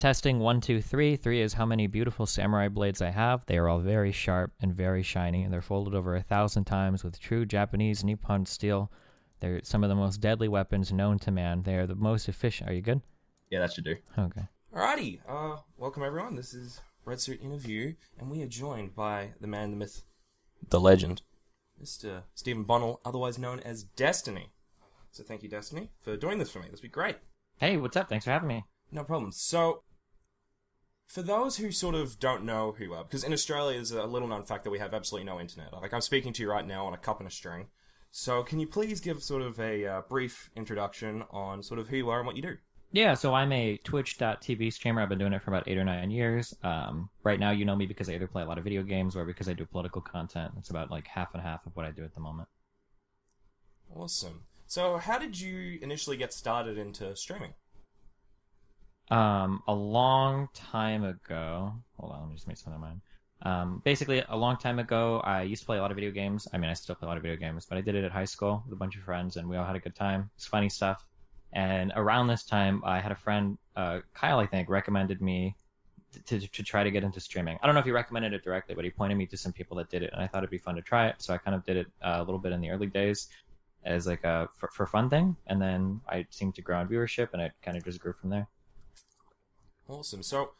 Testing 1, 2, 3. 3 is how many beautiful samurai blades I have. They are all very sharp and very shiny, and they're folded over 1,000 times with true Japanese Nippon steel. They're some of the most deadly weapons known to man. They are the most efficient. Are you good? Yeah, that should do. Okay. Alrighty, welcome everyone. This is Red Suit Interview, and we are joined by the man, the myth, the legend, Mr. Stephen Bonnell, otherwise known as Destiny. So thank you, Destiny, for doing this for me. This would be great. Hey, what's up? Thanks for having me. No problem. So, for those who sort of don't know who you are, because in Australia there's a little known fact that we have absolutely no internet. Like, I'm speaking to you right now on a cup and a string. So, can you please give sort of a brief introduction on sort of who you are and what you do? Yeah, so I'm a Twitch.tv streamer. I've been doing it for about 8 or 9 years. Right now, you know me because I either play a lot of video games or because I do political content. It's about like half and half of what I do at the moment. Awesome. So, how did you initially get started into streaming? A long time ago. Hold on, let me just make something of mine. Basically, a long time ago, I used to play a lot of video games. I mean, I still play a lot of video games, but I did it at high school with a bunch of friends, and we all had a good time. It's funny stuff. And around this time, I had a friend, Kyle, I think, recommended me to try to get into streaming. I don't know if he recommended it directly, but he pointed me to some people that did it, and I thought it'd be fun to try it. So I kind of did it a little bit in the early days as like a for fun thing, and then I seemed to grow in viewership, and it kind of just grew from there. Awesome. So,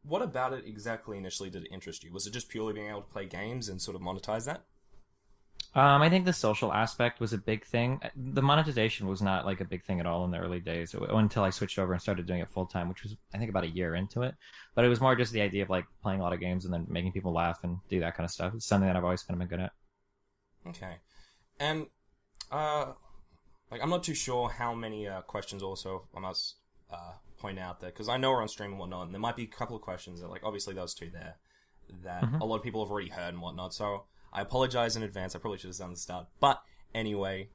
what about it exactly initially did it interest you? Was it just purely being able to play games and sort of monetize that? I think the social aspect was a big thing. The monetization was not like a big thing at all in the early days until I switched over and started doing it full time, which was I think about a year into it. But it was more just the idea of like playing a lot of games and then making people laugh and do that kind of stuff. It's something that I've always kind of been good at. Okay. And like I'm not too sure how many questions also I must point out there, because I know we're on stream and whatnot, and there might be a couple of questions that, like, obviously those two there that a lot of people have already heard and whatnot, so I apologize in advance. I probably should have done the start, but anyway,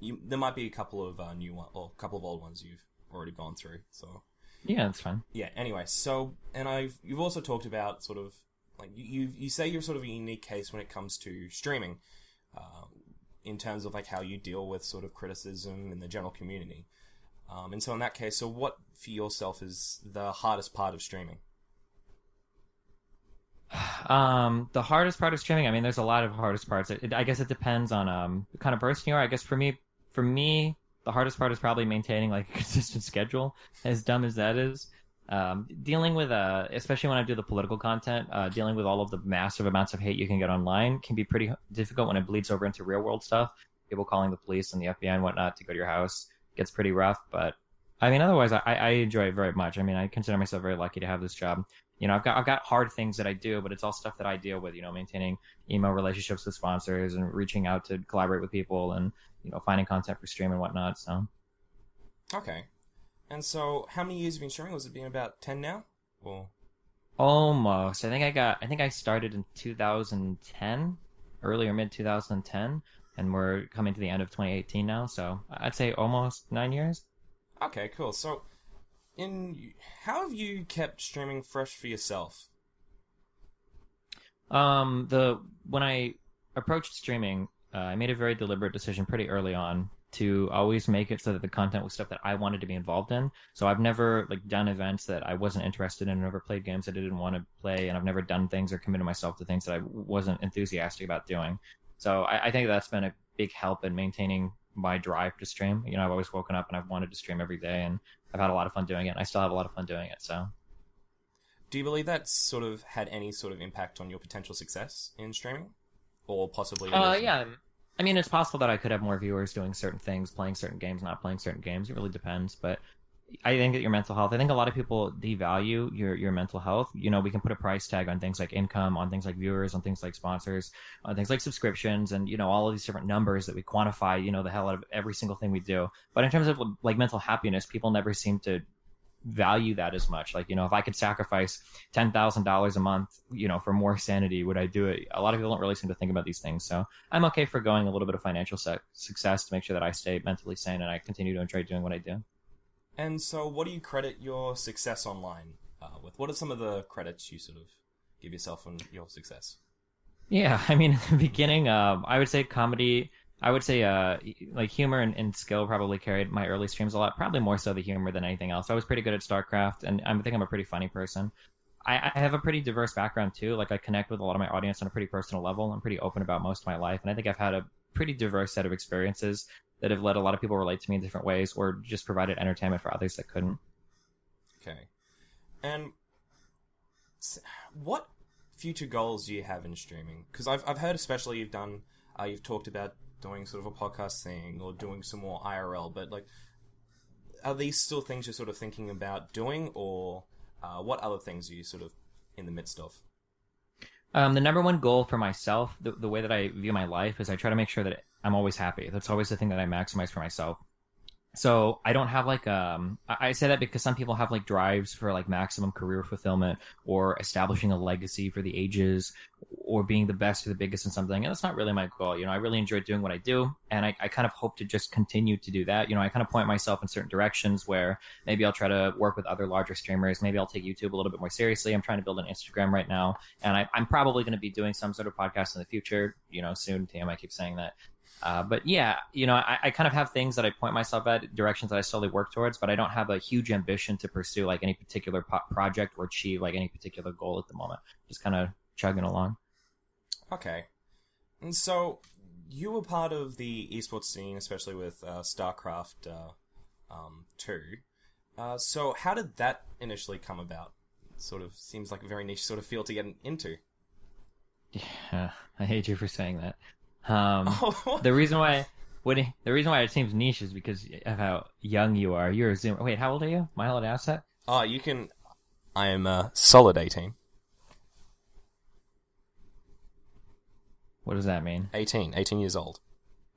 there might be a couple of new ones, or a couple of old ones you've already gone through, so yeah, that's fine. Yeah, anyway, so, and you've also talked about sort of, like, you say you're sort of a unique case when it comes to streaming, in terms of, like, how you deal with sort of criticism in the general community. And so in that case, so what for yourself is the hardest part of streaming? The hardest part of streaming, I mean, there's a lot of hardest parts. I guess it depends on the kind of person you are. I guess for me, the hardest part is probably maintaining like a consistent schedule, as dumb as that is. Dealing with, especially when I do the political content, dealing with all of the massive amounts of hate you can get online can be pretty difficult when it bleeds over into real world stuff. People calling the police and the FBI and whatnot to go to your house gets pretty rough, but I mean, otherwise, I enjoy it very much. I mean, I consider myself very lucky to have this job. You know, I've got hard things that I do, but it's all stuff that I deal with. You know, maintaining email relationships with sponsors and reaching out to collaborate with people, and you know, finding content for stream and whatnot. So, okay. And so, how many years have you been streaming? Was it been about 10 now? Or almost. I think I started in 2010, early or mid 2010. And we're coming to the end of 2018 now, so I'd say almost 9 years. Okay, cool. So, how have you kept streaming fresh for yourself? When I approached streaming, I made a very deliberate decision pretty early on to always make it so that the content was stuff that I wanted to be involved in. So I've never like done events that I wasn't interested in, never played games that I didn't want to play, and I've never done things or committed myself to things that I wasn't enthusiastic about doing. So I think that's been a big help in maintaining my drive to stream. You know, I've always woken up and I've wanted to stream every day, and I've had a lot of fun doing it, and I still have a lot of fun doing it, so. Do you believe that's sort of had any sort of impact on your potential success in streaming? Or possibly... Yeah. I mean, it's possible that I could have more viewers doing certain things, playing certain games, not playing certain games. It really depends, but I think that your mental health, I think a lot of people devalue your mental health. You know, we can put a price tag on things like income, on things like viewers, on things like sponsors, on things like subscriptions, and, you know, all of these different numbers that we quantify, you know, the hell out of every single thing we do. But in terms of like mental happiness, people never seem to value that as much. Like, you know, if I could sacrifice $10,000 a month, you know, for more sanity, would I do it? A lot of people don't really seem to think about these things. So I'm okay forgoing a little bit of financial success to make sure that I stay mentally sane and I continue to enjoy doing what I do. And so what do you credit your success online with? What are some of the credits you sort of give yourself on your success? Yeah, I mean, in the beginning, I would say comedy I would say like humor and skill probably carried my early streams a lot. Probably more so the humor than anything else. I was pretty good at Starcraft, and I think I'm a pretty funny person. I have a pretty diverse background too. Like I connect with a lot of my audience on a pretty personal level. I'm pretty open about most of my life, and I think I've had a pretty diverse set of experiences that have let a lot of people relate to me in different ways, or just provided entertainment for others that couldn't. Okay. And what future goals do you have in streaming? Because I've heard, especially you've talked about doing sort of a podcast thing or doing some more IRL, but like, are these still things you're sort of thinking about doing, or what other things are you sort of in the midst of? The number one goal for myself, the way that I view my life, is I try to make sure that I'm always happy. That's always the thing that I maximize for myself. So I don't have like I say that because some people have like drives for like maximum career fulfillment or establishing a legacy for the ages or being the best or the biggest in something. And that's not really my goal. I really enjoy doing what I do, and I kind of hope to just continue to do that. I kind of point myself in certain directions where maybe I'll try to work with other larger streamers. Maybe I'll take YouTube a little bit more seriously. I'm trying to build an Instagram right now, and I'm probably going to be doing some sort of podcast in the future, soon. Damn, I keep saying that. But yeah, I kind of have things that I point myself at, directions that I slowly work towards, but I don't have a huge ambition to pursue like any particular project or achieve like any particular goal at the moment. Just kind of chugging along. Okay. And so you were part of the esports scene, especially with Starcraft 2. So how did that initially come about? It sort of seems like a very niche sort of field to get into. Yeah, I hate you for saying that. The reason why it seems niche is because of how young you are. You're a Zoomer. Wait, how old are you? Am I allowed to ask that? Oh, you can. I am solid 18. What does that mean? 18 years old.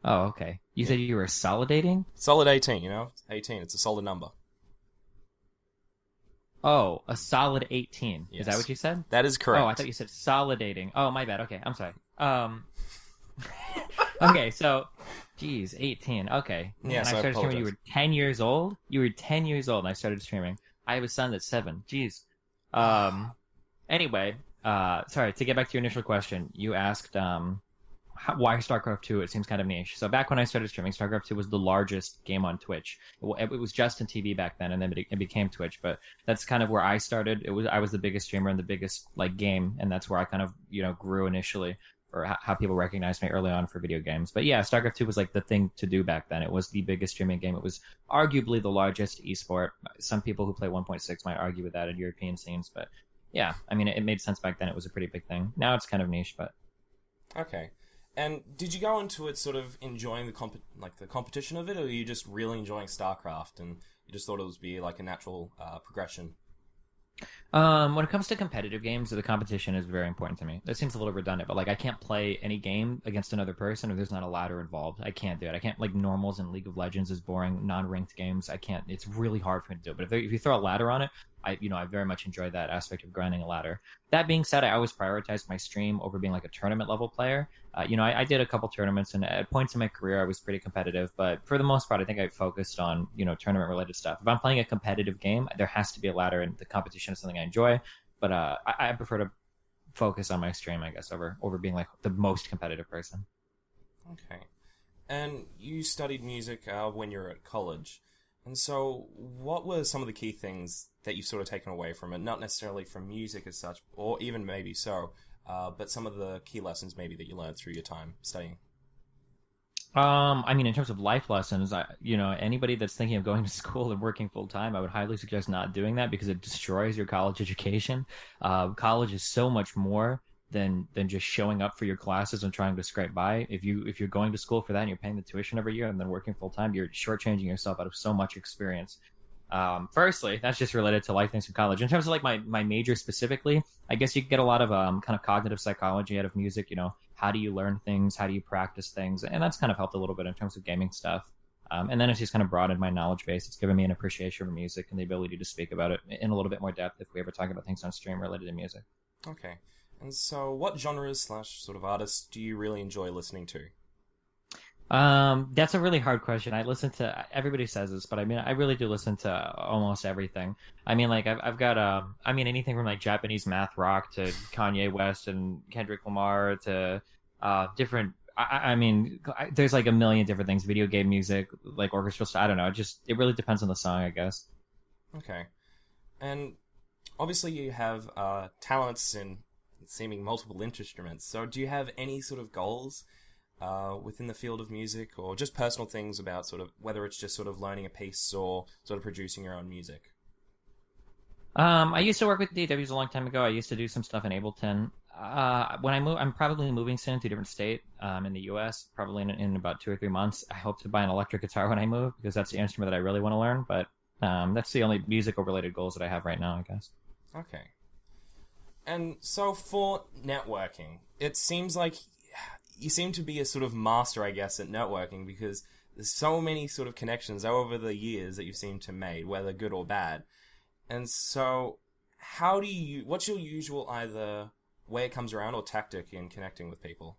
Oh, okay. You said you were solidating? Solid 18, 18. It's a solid number. Oh, a solid 18. Yes. Is that what you said? That is correct. Oh, I thought you said solidating. Oh, my bad. Okay, I'm sorry. Okay, so, geez, 18. Okay. Yes, I started streaming when you were 10 years old? You were 10 years old and I started streaming. I have a son that's 7. Jeez. Anyway, sorry, to get back to your initial question, you asked why StarCraft 2? It seems kind of niche. So back when I started streaming, StarCraft 2 was the largest game on Twitch. It was just in TV back then, and then it became Twitch. But that's kind of where I started. I was the biggest streamer in the biggest like game, and that's where I kind of grew initially, or how people recognized me early on for video games. But yeah, StarCraft 2 was like the thing to do back then. It was the biggest streaming game. It was arguably the largest esport. Some people who play 1.6 might argue with that in European scenes, but yeah, I mean, it made sense back then. It was a pretty big thing. Now it's kind of niche, but okay. And did you go into it sort of enjoying the competition of it, or are you just really enjoying StarCraft and you just thought it would be like a natural progression? When it comes to competitive games, the competition is very important to me. That seems a little redundant, but like I can't play any game against another person if there's not a ladder involved. I can't do it. I can't, like, normals in League of Legends is boring, non-ranked games. I can't. It's really hard for me to do it. But if you throw a ladder on it, I very much enjoy that aspect of grinding a ladder. That being said, I always prioritize my stream over being like a tournament level player. I did a couple tournaments, and at points in my career, I was pretty competitive. But for the most part, I think I focused on tournament related stuff. If I'm playing a competitive game, there has to be a ladder, and the competition is something I enjoy. But I prefer to focus on my stream, I guess, over being like the most competitive person. Okay. And you studied music when you were at college. And so what were some of the key things that you've sort of taken away from it? Not necessarily from music as such, or even maybe so, but some of the key lessons maybe that you learned through your time studying. I mean, in terms of life lessons, anybody that's thinking of going to school and working full time, I would highly suggest not doing that because it destroys your college education. College is so much more than just showing up for your classes and trying to scrape by. If you're going to school for that and you're paying the tuition every year and then working full time, you're shortchanging yourself out of so much experience. Firstly, that's just related to life things in college. In terms of like my major specifically, I guess you get a lot of kind of cognitive psychology out of music. How do you learn things? How do you practice things? And that's kind of helped a little bit in terms of gaming stuff. And then it's just kind of broadened my knowledge base. It's given me an appreciation for music and the ability to speak about it in a little bit more depth if we ever talk about things on stream related to music. Okay. And so what genres / sort of artists do you really enjoy listening to? That's a really hard question. I listen to, everybody says this, but I mean, I really do listen to almost everything. I mean, like, I've got, anything from like Japanese math rock to Kanye West and Kendrick Lamar to, different I mean, there's like a million different things: video game music, like orchestral stuff. I don't know. It really depends on the song, I guess. Okay. And obviously you have talents in seeming multiple instruments. So do you have any sort of goals within the field of music, or just personal things about sort of whether it's just sort of learning a piece or sort of producing your own music? I used to work with DAWs a long time ago. I used to do some stuff in Ableton. When I move, I'm probably moving soon to a different state in the U.S. Probably in about 2 or 3 months. I hope to buy an electric guitar when I move because that's the instrument that I really want to learn. But that's the only musical related goals that I have right now, I guess. Okay. And so for networking, it seems like you seem to be a sort of master, I guess, at networking because there's so many sort of connections over the years that you seem to make, whether good or bad. And so, what's your usual either way it comes around or tactic in connecting with people?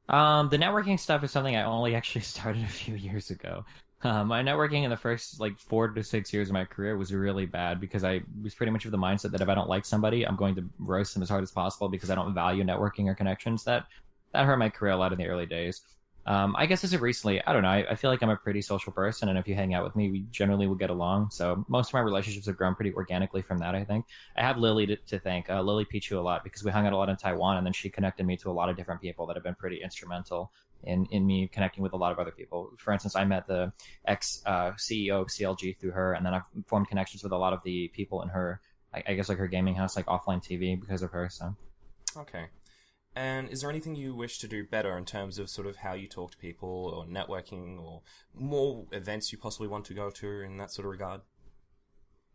The networking stuff is something I only actually started a few years ago. My networking in the first like 4 to 6 years of my career was really bad because I was pretty much of the mindset that if I don't like somebody, I'm going to roast them as hard as possible because I don't value networking or connections. That hurt my career a lot in the early days. I guess as of recently, I don't know. I feel like I'm a pretty social person, and if you hang out with me, we generally will get along. So most of my relationships have grown pretty organically from that, I think. I have Lily to thank, Lily Pichu, a lot because we hung out a lot in Taiwan, and then she connected me to a lot of different people that have been pretty instrumental in me connecting with a lot of other people. For instance, I met the ex-CEO of CLG through her, and then I've formed connections with a lot of the people in her, I guess, like her gaming house, like Offline TV, because of her. So. Okay. And is there anything you wish to do better in terms of sort of how you talk to people or networking or more events you possibly want to go to in that sort of regard?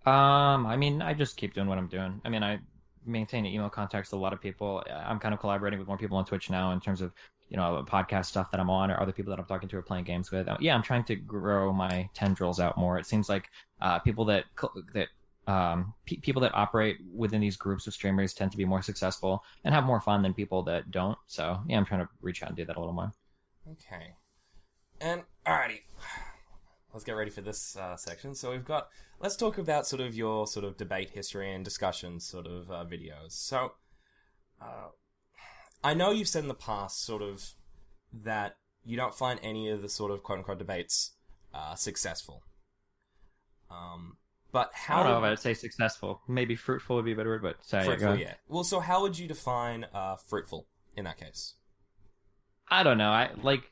I mean, I just keep doing what I'm doing. I mean, I maintain email contacts with a lot of people. I'm kind of collaborating with more people on Twitch now in terms of, podcast stuff that I'm on or other people that I'm talking to or playing games with. Yeah, I'm trying to grow my tendrils out more. It seems like people that people that operate within these groups of streamers tend to be more successful and have more fun than people that don't. So yeah, I'm trying to reach out and do that a little more. Okay. And alrighty, let's get ready for this section. So let's talk about sort of your sort of debate history and discussion sort of videos. So I know you've said in the past sort of that you don't find any of the sort of quote unquote debates successful. But how? I don't know if I'd say successful. Maybe fruitful would be a better word, but sorry. Fruitful, yeah. Well, so how would you define fruitful in that case? I don't know.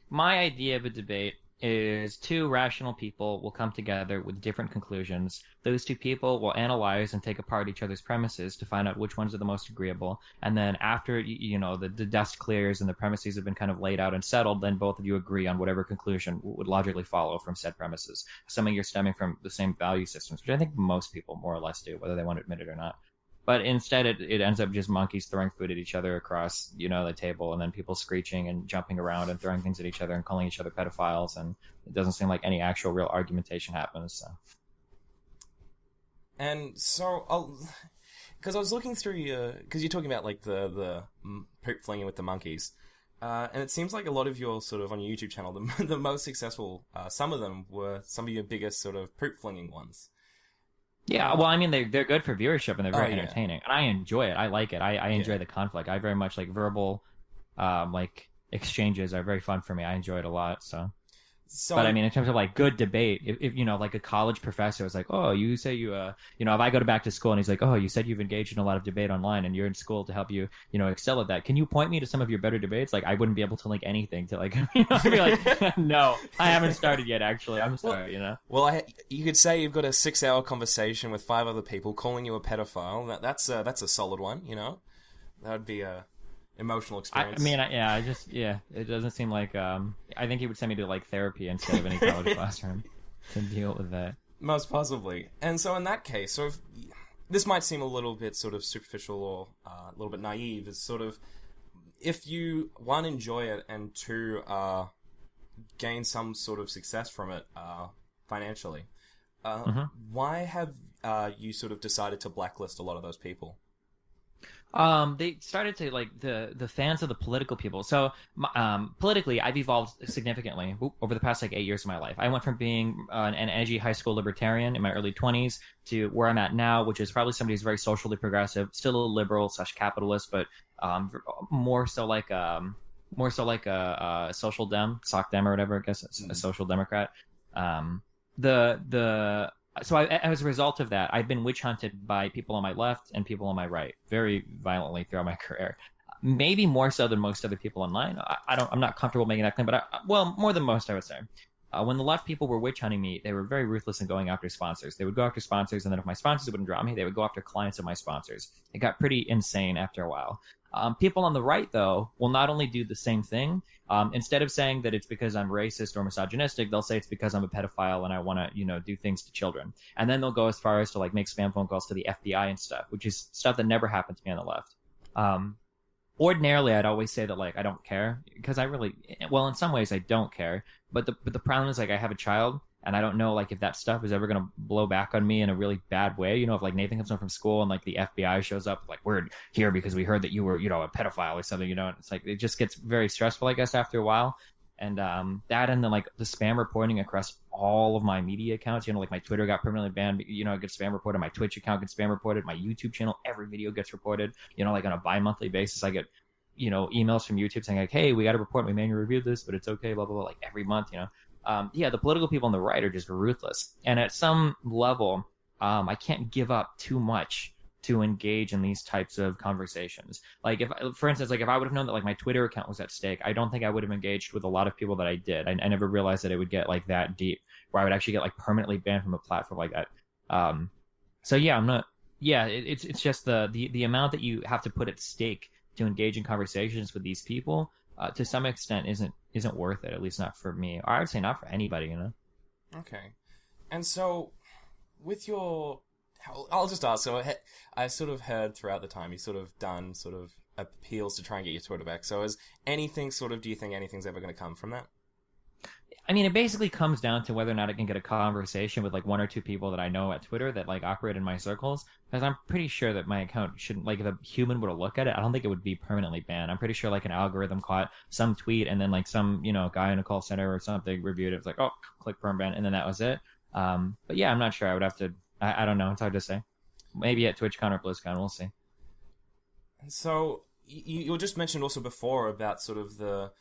My idea of a debate is two rational people will come together with different conclusions. Those two people will analyze and take apart each other's premises to find out which ones are the most agreeable. And then after, the dust clears and the premises have been kind of laid out and settled, then both of you agree on whatever conclusion would logically follow from said premises, assuming you're stemming from the same value systems, which I think most people more or less do, whether they want to admit it or not. But instead, it ends up just monkeys throwing food at each other across, the table, and then people screeching and jumping around and throwing things at each other and calling each other pedophiles, and it doesn't seem like any actual real argumentation happens. So. And so, because I was looking through because you're talking about like the poop flinging with the monkeys, and it seems like a lot of your sort of on your YouTube channel, the most successful, some of them were some of your biggest sort of poop flinging ones. Yeah, well, I mean, they're good for viewership and they're very yeah. entertaining, and I enjoy it. I like it. I enjoy the conflict. I very much like verbal, exchanges are very fun for me. I enjoy it a lot. But I mean, in terms of like good debate, if like a college professor was like, oh, you say if I go back to school and he's like, oh, you said you've engaged in a lot of debate online and you're in school to help you, excel at that. Can you point me to some of your better debates? Like, I wouldn't be able to link anything to like, I'd be like, no, I haven't started yet. Actually, I'm sorry, Well, you could say you've got a 6-hour conversation with 5 other people calling you a pedophile. That's a solid one. That would be a emotional experience. It doesn't seem like I think he would send me to like therapy instead of any college classroom to deal with that. Most possibly. And so in that case, this might seem a little bit sort of superficial or a little bit naive, is sort of if you one enjoy it and two gain some sort of success from it financially, why have you sort of decided to blacklist a lot of those people? They started to like the fans of the political people. So, politically, I've evolved significantly over the past like 8 years of my life. I went from being an edgy high school libertarian in my early 20s to where I'm at now, which is probably somebody who's very socially progressive, still a liberal / capitalist, but more so like more so like a social dem, soc dem or whatever. I guess it's a social democrat. So as a result of that, I've been witch hunted by people on my left and people on my right very violently throughout my career. Maybe more so than most other people online. I'm not comfortable making that claim, but more than most, I would say. When the left people were witch hunting me, they were very ruthless in going after sponsors. They would go after sponsors, and then if my sponsors wouldn't draw me, they would go after clients of my sponsors. It got pretty insane after a while. People on the right, though, will not only do the same thing. Instead of saying that it's because I'm racist or misogynistic, they'll say it's because I'm a pedophile and I want to, do things to children. And then they'll go as far as to like make spam phone calls to the FBI and stuff, which is stuff that never happened to me on the left. Ordinarily, I'd always say that like I don't care because in some ways I don't care. But the problem is like I have a child. And I don't know, like, if that stuff is ever going to blow back on me in a really bad way. If, like, Nathan comes home from school and, like, the FBI shows up, like, we're here because we heard that you were, a pedophile or something, and it's like, it just gets very stressful, I guess, after a while. And that and then, like, the spam reporting across all of my media accounts, like, my Twitter got permanently banned, I get spam reported, my Twitch account gets spam reported, my YouTube channel, every video gets reported, like, on a bi-monthly basis, I get, emails from YouTube saying, like, hey, we got to report, we manually reviewed this, but it's okay, blah, blah, blah, like, every month, the political people on the right are just ruthless. And at some level, I can't give up too much to engage in these types of conversations. Like, for instance, if I would have known that, like, my Twitter account was at stake, I don't think I would have engaged with a lot of people that I did. I never realized that it would get, like, that deep, where I would actually get, like, permanently banned from a platform like that. It's just the amount that you have to put at stake to engage in conversations with these people, to some extent isn't worth it, at least not for me. Or I would say not for anybody, Okay. And so, with your... I'll just ask, so I sort of heard throughout the time you've sort of done sort of appeals to try and get your Twitter back. So is anything do you think anything's ever going to come from that? I mean, it basically comes down to whether or not I can get a conversation with, like, one or two people that I know at Twitter that, like, operate in my circles. Because I'm pretty sure that my account shouldn't, like, if a human were to look at it, I don't think it would be permanently banned. I'm pretty sure, like, an algorithm caught some tweet and then, like, some, guy in a call center or something reviewed it. It was like, oh, click perm ban, and then that was it. But yeah, I'm not sure. I would have to, I don't know. It's hard to say. Maybe at TwitchCon or BlizzCon, we'll see. And so, you just mentioned also before about sort of the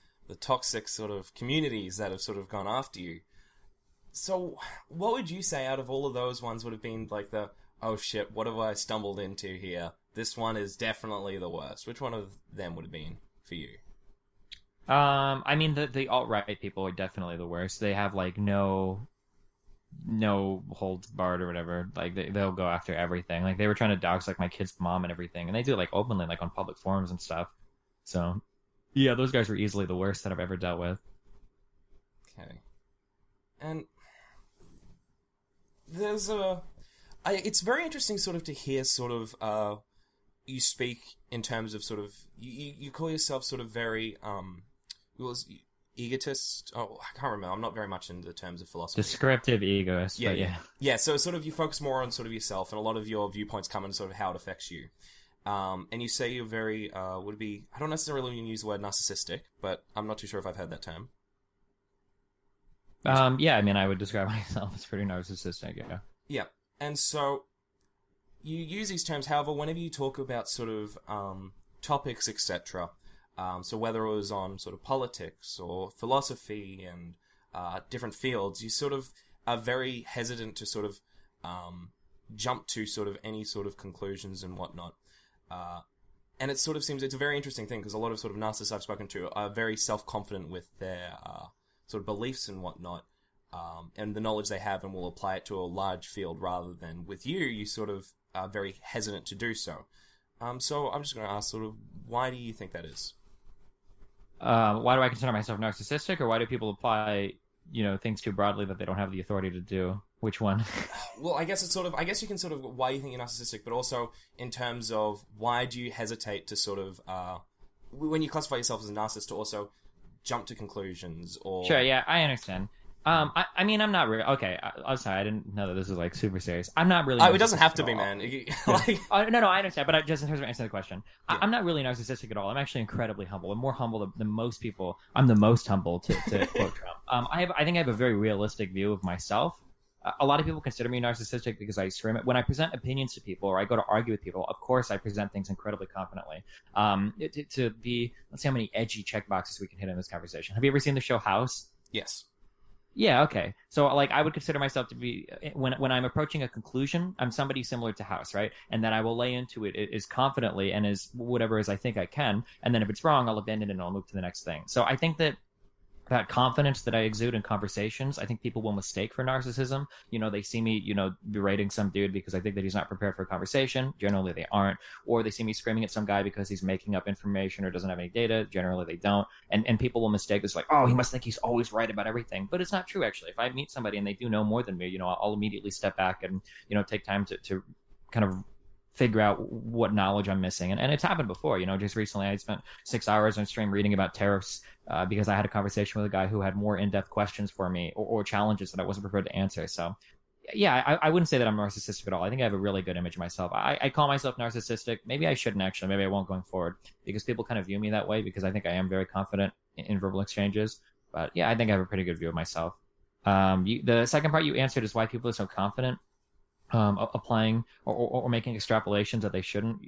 toxic sort of communities that have sort of gone after you. So, what would you say out of all of those ones would have been like oh shit, what have I stumbled into here? This one is definitely the worst. Which one of them would have been for you? I mean, the alt-right people are definitely the worst. They have, like, no holds barred or whatever. Like, they'll go after everything. Like, they were trying to dox, like, my kid's mom and everything. And they do it, like, openly, like, on public forums and stuff. So... yeah, those guys were easily the worst that I've ever dealt with. Okay. And there's it's very interesting sort of to hear sort of, you speak in terms of sort of, you call yourself sort of very, egotist. Oh, I can't remember. I'm not very much into the terms of philosophy. Descriptive egoist. Yeah. Yeah, so sort of you focus more on sort of yourself, and a lot of your viewpoints come in sort of how it affects you. And you say you're very, I don't necessarily use the word narcissistic, but I'm not too sure if I've heard that term. Yeah, I mean, I would describe myself as pretty narcissistic, yeah. Yeah, and so, you use these terms, however, whenever you talk about sort of, topics, etc., so whether it was on sort of politics or philosophy and, different fields, you sort of are very hesitant to sort of, jump to sort of any sort of conclusions and whatnot. And it sort of seems it's a very interesting thing because a lot of sort of narcissists I've spoken to are very self-confident with their sort of beliefs and whatnot, and the knowledge they have, and will apply it to a large field rather than with you sort of are very hesitant to do so. So I'm just going to ask sort of, why do you think that is? Why do I consider myself narcissistic, or why do people apply, things too broadly that they don't have the authority to do? Which one? Well, I guess it's sort of, I guess you can sort of, why you think you're narcissistic, but also in terms of why do you hesitate to sort of, when you classify yourself as a narcissist, to also jump to conclusions or... Sure, yeah, I understand. I mean, I'm not really... Okay, I'm sorry, I didn't know that this was, like, super serious. I'm not really... it doesn't have to be, man. Like... No, I understand, but just in terms of answering the question, yeah. I'm not really narcissistic at all. I'm actually incredibly humble. I'm more humble than most people. I'm the most humble, to quote Trump. I think I have a very realistic view of myself. A lot of people consider me narcissistic because I scream it. When I present opinions to people or I go to argue with people, of course I present things incredibly confidently. To be, let's see how many edgy checkboxes we can hit in this conversation. Have you ever seen the show House? Yes. Yeah, okay. So like I would consider myself to be when I'm approaching a conclusion, I'm somebody similar to House, right? And then I will lay into it as confidently and as whatever as I think I can. And then if it's wrong, I'll abandon it and I'll move to the next thing. So I think that confidence that I exude in conversations, I think people will mistake for narcissism. They see me, berating some dude because I think that he's not prepared for a conversation. Generally, they aren't. Or they see me screaming at some guy because he's making up information or doesn't have any data. Generally, they don't. And people will mistake this like, oh, he must think he's always right about everything. But it's not true, actually. If I meet somebody and they do know more than me, I'll immediately step back and, take time to kind of figure out what knowledge I'm missing. And it's happened before, just recently I spent 6 hours on stream reading about tariffs because I had a conversation with a guy who had more in-depth questions for me or challenges that I wasn't prepared to answer. So yeah, I wouldn't say that I'm narcissistic at all. I think I have a really good image of myself. I call myself narcissistic. Maybe I shouldn't actually. Maybe I won't going forward because people kind of view me that way because I think I am very confident in verbal exchanges. But yeah, I think I have a pretty good view of myself. The second part you answered is why people are so confident. Applying or making extrapolations that they shouldn't,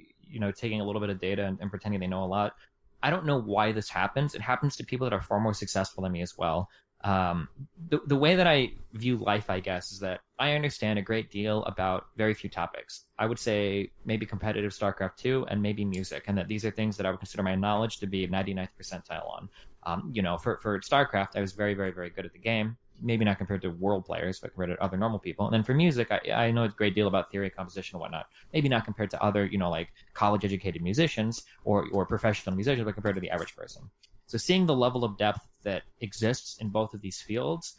taking a little bit of data and pretending they know a lot. I don't know why this happens. It happens to people that are far more successful than me as well. The way that I view life, I guess, is that I understand a great deal about very few topics. I would say maybe competitive Starcraft 2 and maybe music, and that these are things that I would consider my knowledge to be 99th percentile on. For Starcraft, I was very, very, very good at the game. Maybe not compared to world players, but compared to other normal people. And then for music, I know a great deal about theory, composition, and whatnot. Maybe not compared to other, like college-educated musicians or professional musicians, but compared to the average person. So seeing the level of depth that exists in both of these fields,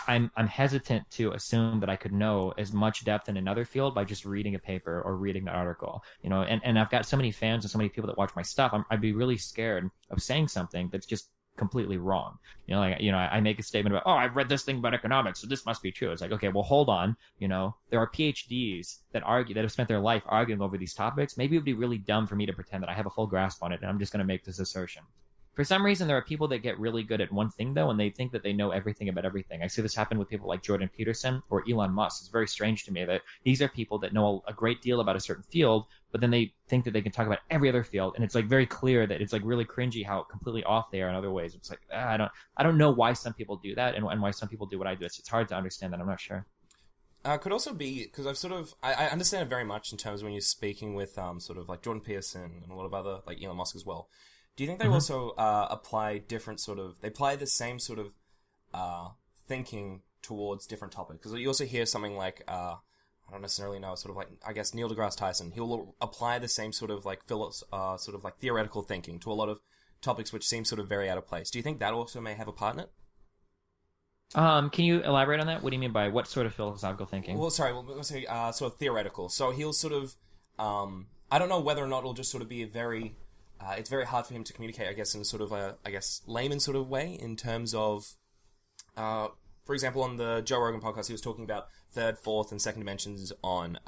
I'm hesitant to assume that I could know as much depth in another field by just reading a paper or reading an article. And I've got so many fans and so many people that watch my stuff. I'd be really scared of saying something that's just completely wrong. I make a statement about, I've read this thing about economics, so this must be true. It's like, okay, well, hold on. There are PhDs that have spent their life arguing over these topics. Maybe it would be really dumb for me to pretend that I have a full grasp on it and I'm just going to make this assertion. For some reason, there are people that get really good at one thing, though, and they think that they know everything about everything. I see this happen with people like Jordan Peterson or Elon Musk. It's very strange to me that these are people that know a great deal about a certain field, but then they think that they can talk about every other field, and it's like very clear that it's like really cringy how completely off they are in other ways. It's like I don't know why some people do that and why some people do what I do. It's hard to understand that. I'm not sure. Could also be because I understand it very much in terms of when you're speaking with sort of like Jordan Peterson and a lot of other like Elon Musk as well. Do you think they also apply they apply the same sort of thinking towards different topics? Because you also hear something like, I don't necessarily know, sort of like, I guess, Neil deGrasse Tyson. He'll apply the same sort of like sort of like theoretical thinking to a lot of topics which seem sort of very out of place. Do you think that also may have a part in it? Can you elaborate on that? What do you mean by what sort of philosophical thinking? Well, sorry, let's say sort of theoretical. So he'll sort of, I don't know whether or not it'll just sort of be a very... it's very hard for him to communicate, I guess, in sort of a, layman sort of way in terms of, for example, on the Joe Rogan podcast, he was talking about third, fourth, and second dimensions on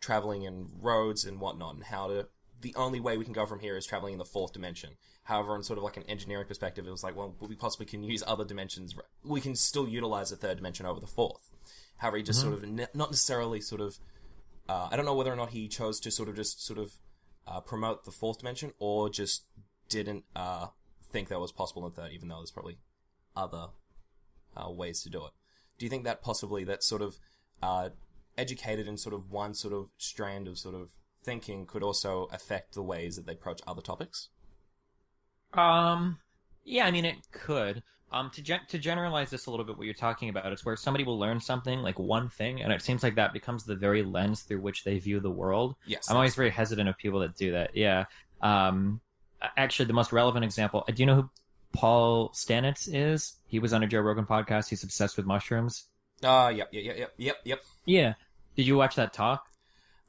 traveling in roads and whatnot, and the only way we can go from here is traveling in the fourth dimension. However, on sort of like an engineering perspective, it was like, well, we possibly can use other dimensions. We can still utilize the third dimension over the fourth. However, he just sort of, not necessarily sort of, I don't know whether or not he chose to sort of promote the fourth dimension, or just didn't think that was possible in third, even though there's probably other ways to do it. Do you think that possibly that sort of educated in sort of one sort of strand of sort of thinking could also affect the ways that they approach other topics? Yeah, I mean, it could. To generalize this a little bit, what you're talking about, it's where somebody will learn something, like one thing, and it seems like that becomes the very lens through which they view the world. Yes. I'm always very hesitant of people that do that. Yeah. Actually, the most relevant example, do you know who Paul Stanitz is? He was on a Joe Rogan podcast. He's obsessed with mushrooms. Yep. Yeah. Did you watch that talk?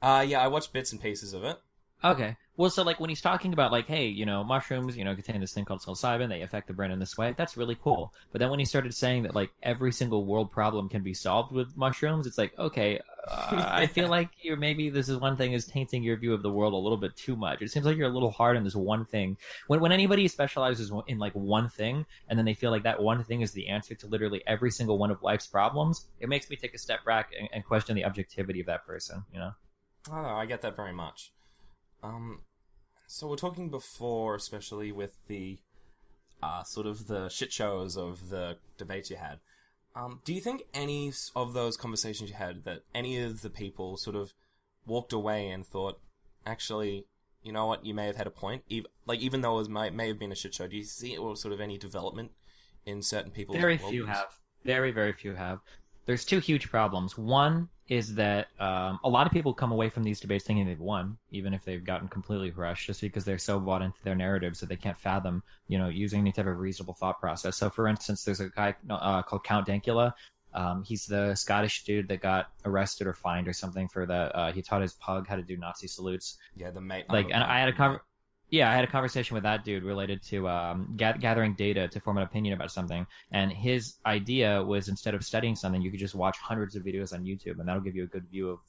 Yeah, I watched bits and pieces of it. Okay. Well, so like when he's talking about like, hey, mushrooms, contain this thing called psilocybin, they affect the brain in this way. That's really cool. But then when he started saying that like every single world problem can be solved with mushrooms, it's like, okay, I feel like you're maybe this is one thing is tainting your view of the world a little bit too much. It seems like you're a little hard on this one thing. When anybody specializes in like one thing and then they feel like that one thing is the answer to literally every single one of life's problems, it makes me take a step back and question the objectivity of that person. Oh, no, I get that very much. So we're talking before, especially with the sort of the shit shows of the debates you had. Do you think any of those conversations you had that any of the people sort of walked away and thought, actually, you know what, you may have had a point, even though it may have been a shit show? Do you see or sort of any development in certain people's Very few have. Very, very few have. There's two huge problems. One is that a lot of people come away from these debates thinking they've won, even if they've gotten completely crushed, just because they're so bought into their narratives that they can't fathom, using any type of reasonable thought process. So, for instance, there's a guy called Count Dankula. He's the Scottish dude that got arrested or fined or something for that. He taught his pug how to do Nazi salutes. Yeah, the mate. And I had a conversation with that dude related to gathering data to form an opinion about something. And his idea was instead of studying something, you could just watch hundreds of videos on YouTube, and that'll give you a good view of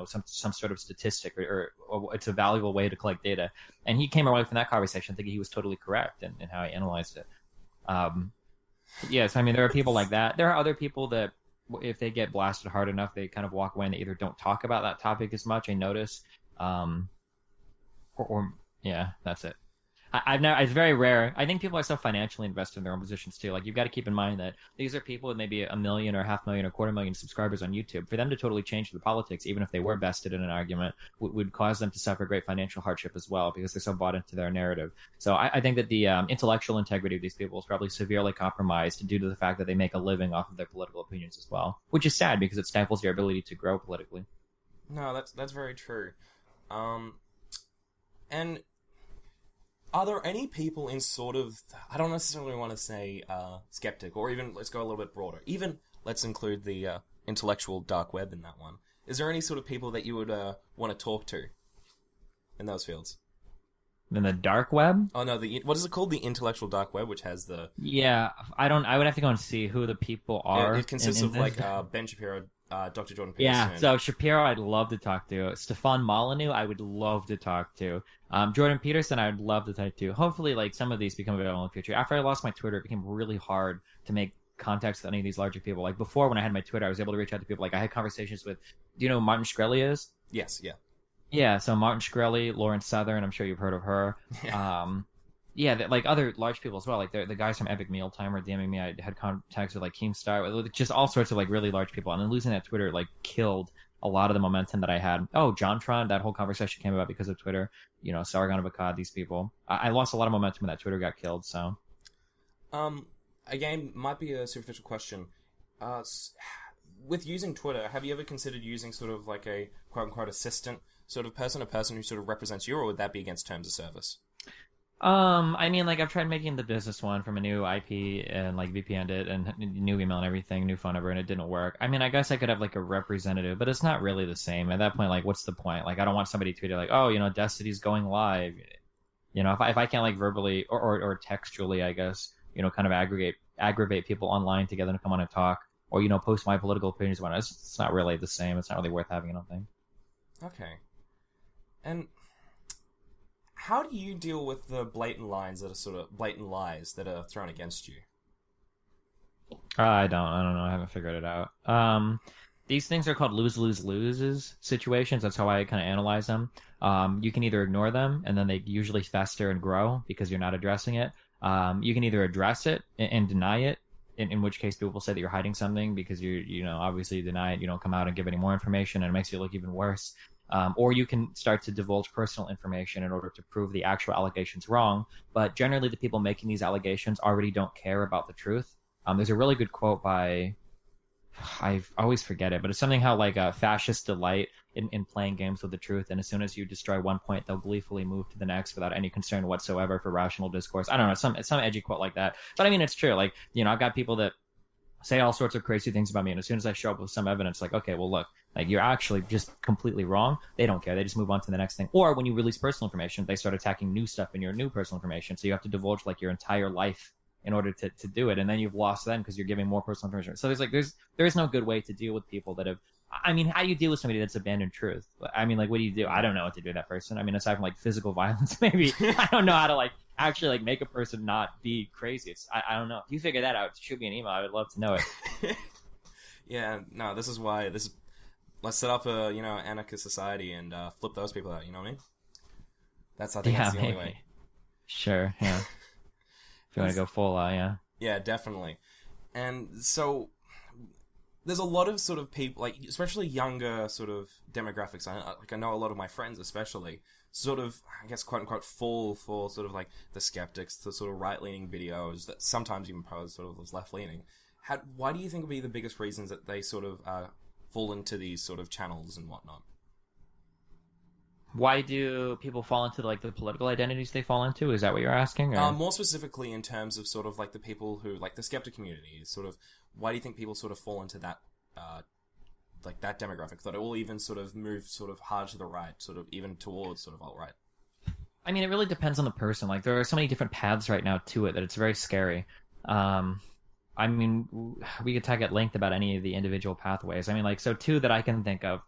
some sort of statistic, or it's a valuable way to collect data. And he came away from that conversation thinking he was totally correct in how he analyzed it. Yes, I mean there are people like that. There are other people that if they get blasted hard enough, they kind of walk away and they either don't talk about that topic as much. I notice, or yeah, that's it. It's very rare. I think people are so financially invested in their own positions too. Like you've got to keep in mind that these are people with maybe 1 million or 500,000 or 250,000 subscribers on YouTube. For them to totally change the politics, even if they were vested in an argument, would cause them to suffer great financial hardship as well because they're so bought into their narrative. So I think that the intellectual integrity of these people is probably severely compromised due to the fact that they make a living off of their political opinions as well, which is sad because it stifles your ability to grow politically. No, that's very true. And are there any people in sort of, I don't necessarily want to say skeptic, or even, let's go a little bit broader, even let's include the intellectual dark web in that one. Is there any sort of people that you would want to talk to in those fields? In the dark web? Oh no, what is it called? The intellectual dark web, which has the... Yeah, I would have to go and see who the people are. It consists of like Ben Shapiro, Dr. Jordan Peterson. Yeah, so Shapiro I'd love to talk to. Stefan Molyneux I would love to talk to. Jordan Peterson I would love to talk to. Hopefully like some of these become available in the future. After I lost my Twitter, it became really hard to make contacts with any of these larger people. Like before when I had my Twitter, I was able to reach out to people. Like I had conversations with, do you know who Martin Shkreli is? Yes, yeah. Yeah, so Martin Shkreli, Lawrence Southern, I'm sure you've heard of her. Yeah, like other large people as well. Like the guys from Epic Mealtime were DMing me. I had contacts with like Keemstar, with just all sorts of like really large people. And then losing that Twitter like killed a lot of the momentum that I had. Oh, JonTron, that whole conversation came about because of Twitter. Sargon of Akkad, these people. I lost a lot of momentum when that Twitter got killed. So, again, might be a superficial question. With using Twitter, have you ever considered using sort of like a quote unquote assistant sort of person, a person who sort of represents you, or would that be against terms of service? I mean, like I've tried making the business one from a new IP and like VPN'd it and new email and everything, new phone number, and it didn't work. I mean, I guess I could have like a representative, but it's not really the same. At that point, like, what's the point? Like, I don't want somebody tweeting like, oh, Destiny's going live. If I can't like verbally or textually, I guess, kind of aggravate people online together to come on and talk, or post my political opinions on it. It's not really the same. It's not really worth having, I don't think. Okay. And how do you deal with the blatant lies that are thrown against you? I don't know. I haven't figured it out. These things are called lose-lose-loses situations. That's how I kind of analyze them. You can either ignore them, and then they usually fester and grow because you're not addressing it. You can either address it and deny it, in which case people will say that you're hiding something because obviously you deny it. You don't come out and give any more information, and it makes you look even worse. Or you can start to divulge personal information in order to prove the actual allegations wrong. But generally, the people making these allegations already don't care about the truth. There's a really good quote by, I always forget it, but it's something how like fascists delight in playing games with the truth. And as soon as you destroy one point, they'll gleefully move to the next without any concern whatsoever for rational discourse. I don't know, some edgy quote like that. But I mean, it's true. Like, I've got people that say all sorts of crazy things about me, and as soon as I show up with some evidence, like, okay, well, look, like you're actually just completely wrong, they don't care. They just move on to the next thing. Or when you release personal information, they start attacking new stuff in your new personal information. So you have to divulge like your entire life in order to do it, and then you've lost them because you're giving more personal information. So there's no good way to deal with people that have. I mean, how do you deal with somebody that's abandoned truth? I mean, like, what do you do? I don't know what to do with that person. I mean, aside from like physical violence, maybe I don't know how to like actually like make a person not be crazy. I don't know. If you figure that out, shoot me an email. I would love to know it. Yeah, no, this is why let's set up a anarchist society and flip those people out. You know what I mean? I think that's the only way. Sure. Yeah. If you want to go full, yeah. Yeah, definitely. And so there's a lot of sort of people, like especially younger sort of demographics. I know a lot of my friends, especially, sort of, I guess, quote unquote, fall for sort of like the skeptics, the sort of right leaning videos that sometimes even pose sort of as left leaning. Why do you think would be the biggest reasons that they sort of fall into these sort of channels and whatnot? Why do people fall into like the political identities they fall into? Is that what you're asking? Or? More specifically in terms of sort of like the people who, like the skeptic community, sort of, why do you think people sort of fall into that, like that demographic, that it will even sort of move sort of hard to the right, sort of even towards sort of alt-right? I mean, it really depends on the person. Like there are so many different paths right now to it that it's very scary. I mean, we could talk at length about any of the individual pathways. I mean, like, so two that I can think of,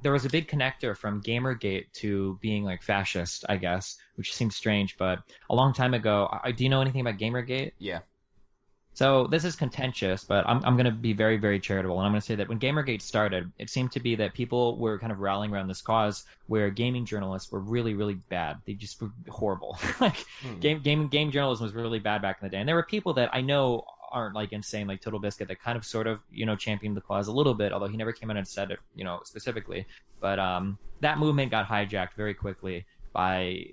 there was a big connector from Gamergate to being like fascist, I guess, which seems strange, but a long time ago, do you know anything about Gamergate? Yeah. So this is contentious, but I'm going to be very, very charitable. And I'm going to say that when Gamergate started, it seemed to be that people were kind of rallying around this cause where gaming journalists were really, really bad. They just were horrible. Like game journalism was really bad back in the day. And there were people that I know aren't like insane, like Total Biscuit, that kind of sort of, championed the cause a little bit, although he never came out and said it, specifically. But that movement got hijacked very quickly by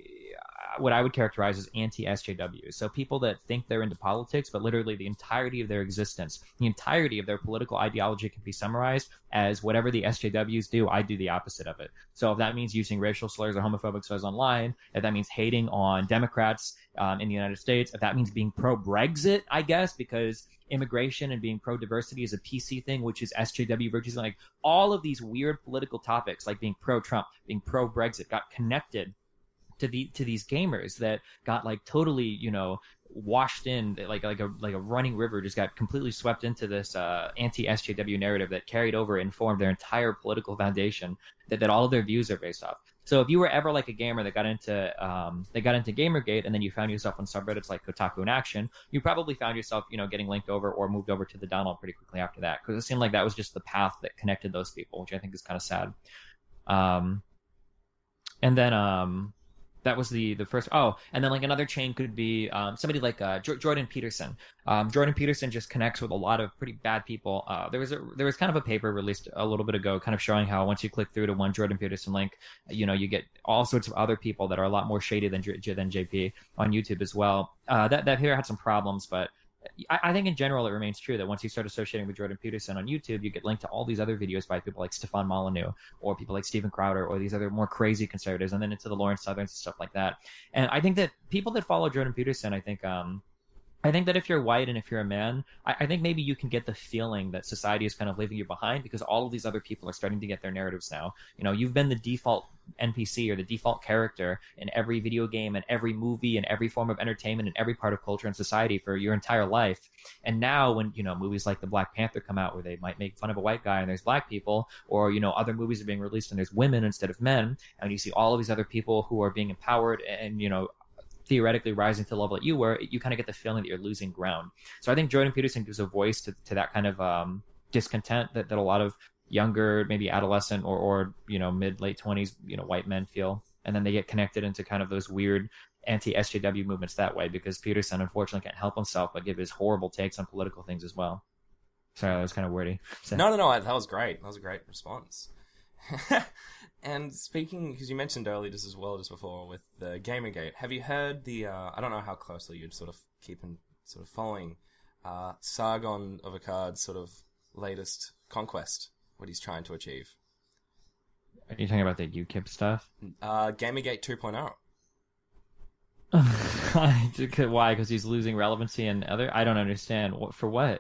what I would characterize as anti-SJWs. So people that think they're into politics, but literally the entirety of their existence, the entirety of their political ideology can be summarized as whatever the SJWs do, I do the opposite of it. So if that means using racial slurs or homophobic slurs online, if that means hating on Democrats in the United States, if that means being pro-Brexit, I guess, because immigration and being pro-diversity is a PC thing, which is SJW virtues, like all of these weird political topics, like being pro-Trump, being pro-Brexit, got connected to these gamers that got like totally washed in like a running river, just got completely swept into this anti-SJW narrative that carried over and formed their entire political foundation that all of their views are based off. So if you were ever like a gamer that got into Gamergate and then you found yourself on subreddits like Kotaku in Action, you probably found yourself getting linked over or moved over to the Donald pretty quickly after that, because it seemed like that was just the path that connected those people, which I think is kind of sad. And then that was the first. Oh, and then like another chain could be somebody like Jordan Peterson. Jordan Peterson just connects with a lot of pretty bad people. There was kind of a paper released a little bit ago, kind of showing how once you click through to one Jordan Peterson link, you get all sorts of other people that are a lot more shady than JP on YouTube as well. That paper had some problems, but I think in general it remains true that once you start associating with Jordan Peterson on YouTube, you get linked to all these other videos by people like Stefan Molyneux or people like Steven Crowder or these other more crazy conservatives, and then into the Lawrence Southerns and stuff like that. And I think that people that follow Jordan Peterson, I think that if you're white and if you're a man, I think maybe you can get the feeling that society is kind of leaving you behind because all of these other people are starting to get their narratives now. You've been the default NPC or the default character in every video game and every movie and every form of entertainment and every part of culture and society for your entire life. And now when, movies like the Black Panther come out where they might make fun of a white guy and there's black people, or, other movies are being released and there's women instead of men, and you see all of these other people who are being empowered and, theoretically rising to the level that you were, you kind of get the feeling that you're losing ground. So I think Jordan Peterson gives a voice to that kind of discontent that a lot of younger, maybe adolescent or mid late 20s white men feel, and then they get connected into kind of those weird anti-SJW movements that way, because Peterson unfortunately can't help himself but give his horrible takes on political things as well. Sorry, that was kind of wordy. No, that was great. That was a great response. And speaking, because you mentioned earlier just as well just before with the Gamergate, have you heard the I don't know how closely you'd sort of keep and sort of following Sargon of Akkad's sort of latest conquest, what he's trying to achieve? Are you talking about the UKIP stuff? Gamergate 2.0. Why? Because he's losing relevancy and other. I don't understand. For what?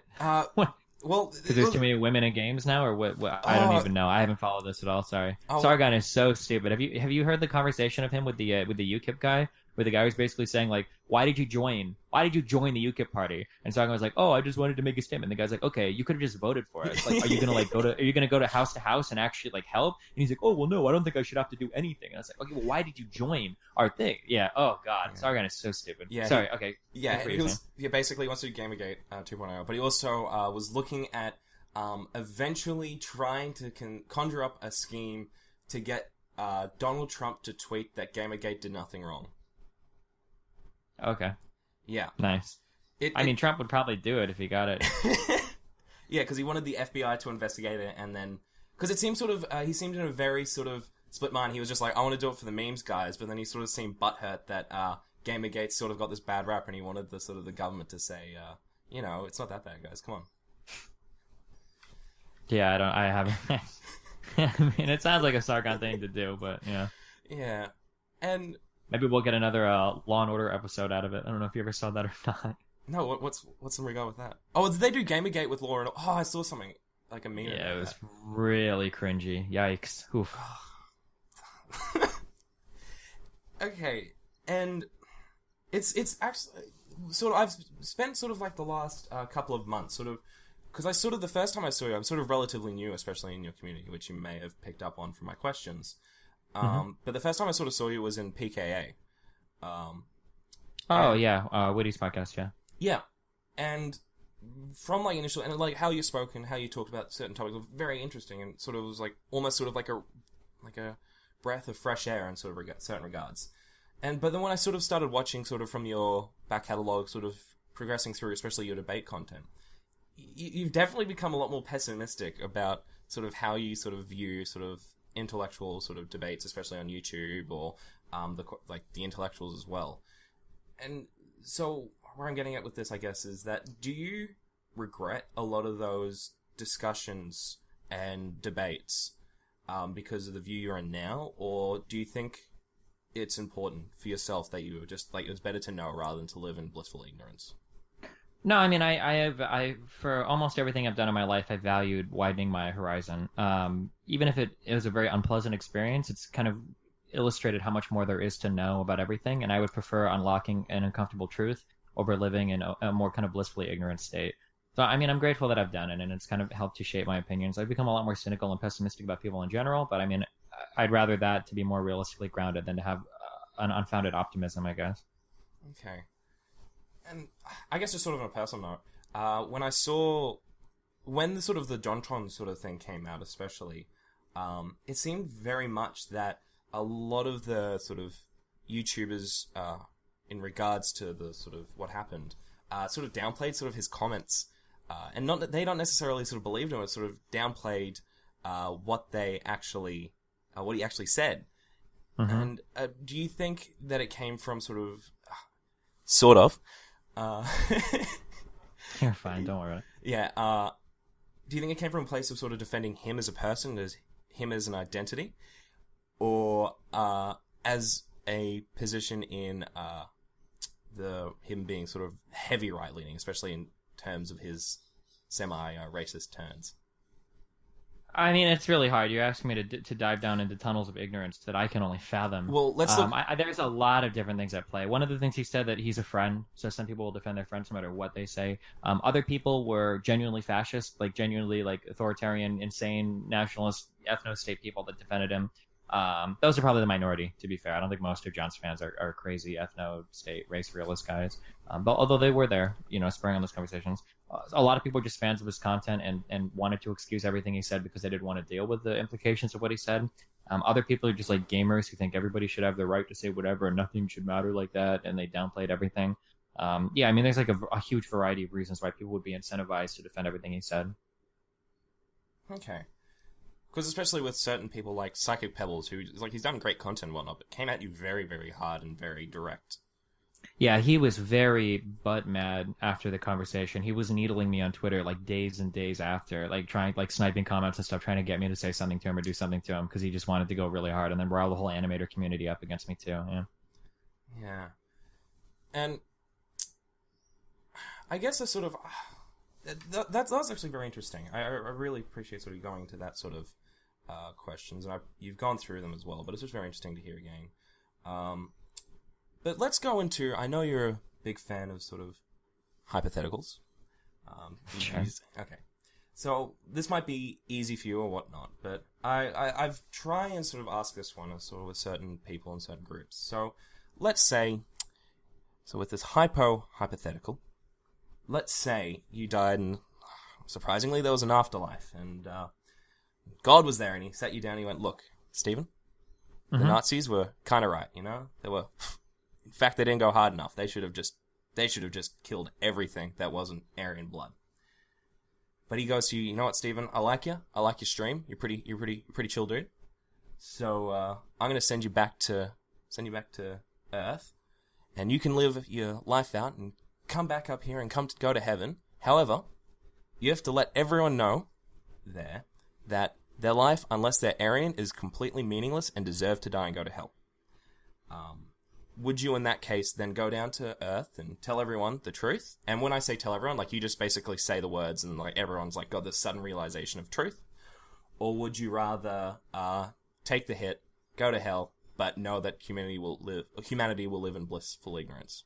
What? Well, Because there's too many women in games now, or what? I don't oh, even know. I haven't followed this at all. Sorry. oh, Sargon is so stupid. Have you heard the conversation of him with the UKIP guy, where the guy was basically saying like, "Why did you join? Why did you join the UKIP party?" And Sargon was like, "Oh, I just wanted to make a statement." The guy's like, "Okay, you could have just voted for us. Like, are you gonna like Are you gonna go to house and actually like help?" And he's like, "Oh, well, no, I don't think I should have to do anything." And I was like, "Okay, well, why did you join our thing?" Yeah. Oh God, Yeah. Sargon is so stupid. Yeah, Sorry. Okay. yeah, What he you was basically wants to do Gamergate 2.0, but he also was looking at eventually trying to conjure up a scheme to get Donald Trump to tweet that Gamergate did nothing wrong. Okay. Yeah. Nice. I mean, Trump would probably do it if he got it. Yeah, because he wanted the FBI to investigate it, and then because it seemed sort of he seemed in a very sort of split mind. He was just like, I want to do it for the memes guys, but then he sort of seemed butthurt that Gamergate sort of got this bad rap, and he wanted the sort of the government to say, it's not that bad, guys. Come on. Yeah, I haven't. I mean, it sounds like a Sargon thing to do, but yeah. Yeah, and maybe we'll get another Law and Order episode out of it. I don't know if you ever saw that or not. no, what's in regard with that? Oh, did they do Gamergate with Law and Order? Oh, I saw something like a meme. Yeah, it was really cringy. Yikes. Oof. Okay, and it's actually sort of I've spent sort of like the last couple of months sort of. Because the first time I saw you, I'm sort of relatively new, especially in your community, which you may have picked up on from my questions. But the first time I sort of saw you was in PKA. Yeah, Woody's podcast, yeah. Yeah, and from like initial, and like how you spoke and how you talked about certain topics was very interesting, and sort of was like almost sort of like a breath of fresh air in sort of certain regards. But then when I sort of started watching sort of from your back catalogue, sort of progressing through, especially your debate content, you've definitely become a lot more pessimistic about sort of how you sort of view sort of intellectual sort of debates, especially on YouTube or the intellectuals as well. And so where I'm getting at with this, I guess, is that do you regret a lot of those discussions and debates because of the view you're in now, or do you think it's important for yourself that you were just like it was better to know rather than to live in blissful ignorance? No, I mean, I for almost everything I've done in my life, I valued widening my horizon. Even if it was a very unpleasant experience, it's kind of illustrated how much more there is to know about everything, and I would prefer unlocking an uncomfortable truth over living in a more kind of blissfully ignorant state. So, I mean, I'm grateful that I've done it, and it's kind of helped to shape my opinions. I've become a lot more cynical and pessimistic about people in general, but I mean, I'd rather that to be more realistically grounded than to have an unfounded optimism, I guess. Okay. And I guess just sort of on a personal note, when the sort of the JonTron sort of thing came out, especially, it seemed very much that a lot of the sort of YouTubers, in regards to the sort of what happened, sort of downplayed sort of his comments, and not that they don't necessarily sort of believed him, it sort of downplayed what he actually said. Mm-hmm. And do you think that it came from sort of You're fine, don't worry about it. Yeah, do you think it came from a place of sort of defending him as a person, as him as an identity, or as a position in him being sort of heavy right-leaning, especially in terms of his semi-racist turns? I mean, it's really hard. You're asking me to dive down into tunnels of ignorance that I can only fathom. Well, let's look. There's a lot of different things at play. One of the things he said that he's a friend, so some people will defend their friends no matter what they say. Other people were genuinely fascist, like genuinely like authoritarian, insane, nationalist, ethno-state people that defended him. Those are probably the minority, to be fair. I don't think most of John's fans are crazy ethno-state, race realist guys. But although they were there, spurring on those conversations, a lot of people were just fans of his content and wanted to excuse everything he said because they didn't want to deal with the implications of what he said. Other people are just like gamers who think everybody should have the right to say whatever and nothing should matter like that, and they downplayed everything. Yeah, I mean, there's like a huge variety of reasons why people would be incentivized to defend everything he said. Okay. Because especially with certain people like Psychic Pebbles, who like he's done great content and whatnot, but came at you very, very hard and very direct. Yeah, he was very butt mad after the conversation. He was needling me on Twitter like days and days after, like sniping comments and stuff, trying to get me to say something to him or do something to him because he just wanted to go really hard and then rile the whole animator community up against me too. Yeah. Yeah. And I guess that was actually very interesting. I really appreciate sort of going into that sort of questions, and you've gone through them as well, but it's just very interesting to hear again. But let's go into, I know you're a big fan of sort of hypotheticals. Sure. Okay. So this might be easy for you or whatnot, but I've tried and sort of asked this one sort of with certain people in certain groups. So let's say, with this hypothetical, let's say you died and surprisingly there was an afterlife, and God was there and he sat you down and he went, look, Stephen, the Nazis were kind of right, you know? In fact, they didn't go hard enough. They should have just killed everything that wasn't Aryan blood. But he goes to you, you know what, Stephen? I like you. I like your stream. You're pretty chill, dude. So I'm gonna send you back to Earth, and you can live your life out and come back up here and go to heaven. However, you have to let everyone know there that their life, unless they're Aryan, is completely meaningless and deserve to die and go to hell. Would you, in that case, then go down to Earth and tell everyone the truth? And when I say tell everyone, like, you just basically say the words and, like, everyone's, like, got this sudden realization of truth? Or would you rather take the hit, go to hell, but know that humanity will live in blissful ignorance?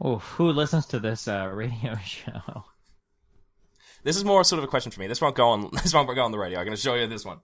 Oh, who listens to this radio show? This is more sort of a question for me. This won't go on the radio. I'm going to show you this one.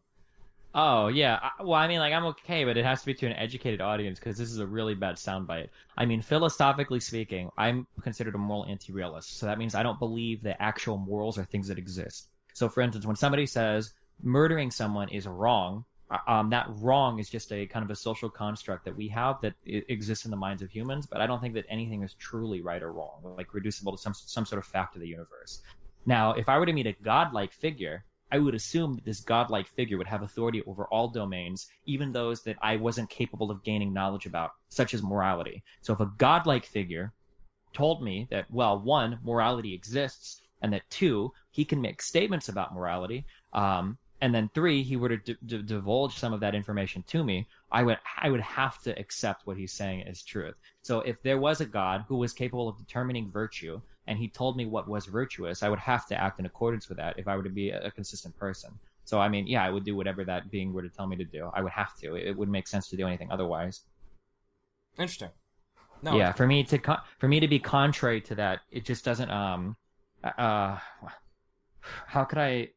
Oh, yeah. Well, I mean, like, I'm okay, but it has to be to an educated audience because this is a really bad soundbite. I mean, philosophically speaking, I'm considered a moral anti-realist. So that means I don't believe that actual morals are things that exist. So, for instance, when somebody says murdering someone is wrong, that wrong is just a kind of a social construct that we have that exists in the minds of humans, but I don't think that anything is truly right or wrong, like reducible to some sort of fact of the universe. Now, if I were to meet a godlike figure, I would assume that this godlike figure would have authority over all domains, even those that I wasn't capable of gaining knowledge about, such as morality. So if a godlike figure told me that, well, one, morality exists, and that two, he can make statements about morality, and then three, he were to divulge some of that information to me, I would have to accept what he's saying as truth. So if there was a God who was capable of determining virtue, and he told me what was virtuous, I would have to act in accordance with that if I were to be a consistent person. So, I mean, yeah, I would do whatever that being were to tell me to do. I would have to. It wouldn't make sense to do anything otherwise. Interesting. No, yeah, for me to be contrary to that, it just doesn't. How could I?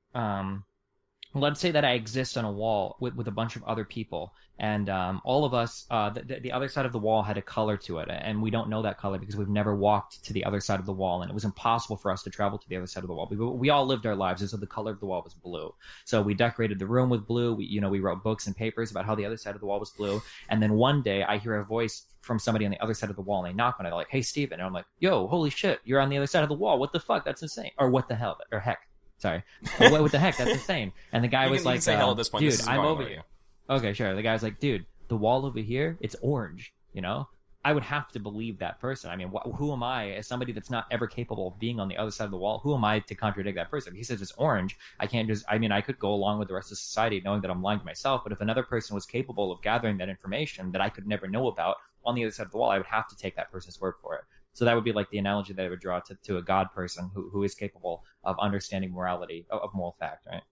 Let's say that I exist on a wall with a bunch of other people, and all of us, the other side of the wall had a color to it, and we don't know that color because we've never walked to the other side of the wall, and it was impossible for us to travel to the other side of the wall. We all lived our lives, and so the color of the wall was blue. So we decorated the room with blue. We wrote books and papers about how the other side of the wall was blue, and then one day I hear a voice from somebody on the other side of the wall, and they knock on it, like, "Hey, Steven," and I'm like, "Yo, holy shit, you're on the other side of the wall. What the fuck? That's insane." Or what the hell? Or heck. Sorry. What the heck? That's insane. And the guy was like, say hell at this point. dude, I'm over here. Okay, sure. The guy was like, dude, the wall over here, it's orange, you know? I would have to believe that person. I mean, who am I, as somebody that's not ever capable of being on the other side of the wall, who am I to contradict that person? He says it's orange. I could go along with the rest of society knowing that I'm lying to myself, but if another person was capable of gathering that information that I could never know about on the other side of the wall, I would have to take that person's word for it. So that would be like the analogy that I would draw to a God person who is capable of understanding morality, of moral fact, right?